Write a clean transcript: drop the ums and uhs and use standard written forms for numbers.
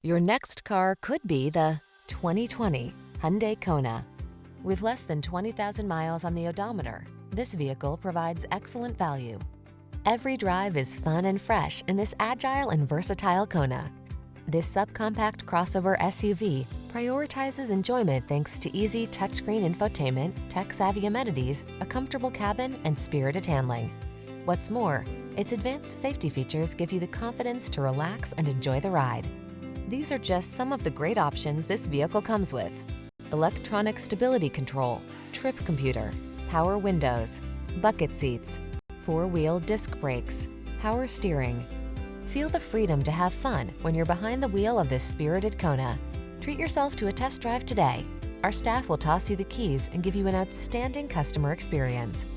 Your next car could be the 2020 Hyundai Kona. With less than 20,000 miles on the odometer, this vehicle provides excellent value. Every drive is fun and fresh in this agile and versatile Kona. This subcompact crossover SUV prioritizes enjoyment thanks to easy touchscreen infotainment, tech-savvy amenities, a comfortable cabin, and spirited handling. What's more, its advanced safety features give you the confidence to relax and enjoy the ride. These are just some of the great options this vehicle comes with: electronic stability control, trip computer, power windows, bucket seats, four-wheel disc brakes, power steering. Feel the freedom to have fun when you're behind the wheel of this spirited Kona. Treat yourself to a test drive today. Our staff will toss you the keys and give you an outstanding customer experience.